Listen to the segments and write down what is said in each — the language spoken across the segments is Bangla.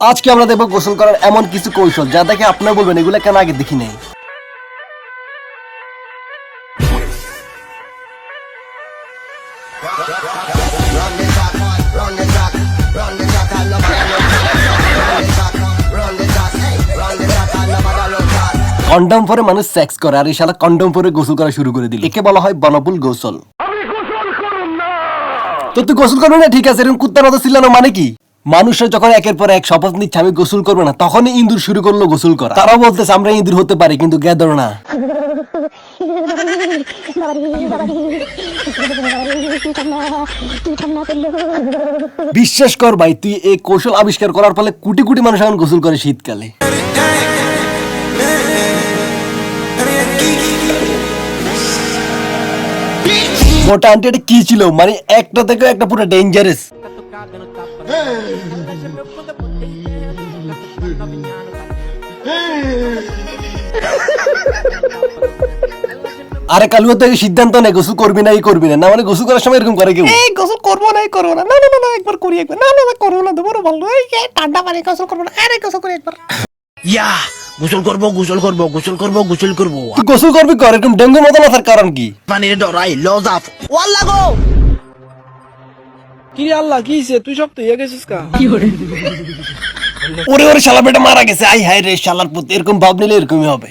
আজকে আমরা দেখব গোসল করার এমন কিছু কৌশল যা দেখে আপনারা বলবেন এগুলা কেন আগে দেখি নাই। কন্ডম পরে মানুষ সেক্স করে আর এই শালা কন্ডম পরে গোসল করা শুরু করে দিল। একে বলা হয় বনভুল গোসল। তো তুই গোসল করবি না, ঠিক আছে, এরকম কুত্তার মতো চিল্লানো মানে কি? মানুষরা যখন একের পর এক শপথ নিচ্ছে আমি গোসল করবো না, তখনই ইঁদুর শুরু করলো গোসল করা। তারা বলতেছে আমরা ইঁদুর হতে পারি কিন্তু গেদর না। বিশ্বাস কর ভাই, তুই এই কৌশল আবিষ্কার করার ফলে কোটি কোটি মানুষ এখন গোসল করে শীতকালে। মোটা আন্টি এটা কি ছিল? মানে একটা থেকে একটা পুরো ডেঞ্জারাস। আরে কালু থেকে সিদ্ধান্ত নেই গোসল করবি না, না মানে গোসল করার সময় এরকম করে কেউ? এই গোসল করবো না, না একবার করি, একবার না করবো না, দেবো ভালো, এই ঠান্ডা পানি গোসল করবো না, আরে গোসল করি একবার। ইয়া গোসল করবো। তুই গোসল করবি কর, এরকম ডেঙ্গু মতো মাথার কারণ কি? পানির ডরাই লজাফ ওয়াল্লা গো। কি রে আল্লাহ, কি হইছে? তুই সব তো ইয়ে গেছিস কা? ওরে ওরে শালা বেটা মারা গেছে। আই হায় রে শালার পুত, এরকম ভাব নিলে এরকমই হবে।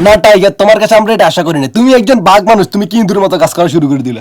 না টাইগার, তোমার কাছে আমরা এটা আশা করি না। তুমি একজন বাঘ মানুষ, তুমি কি ইঁদুরের মতো কাজ করা শুরু করে দিলে।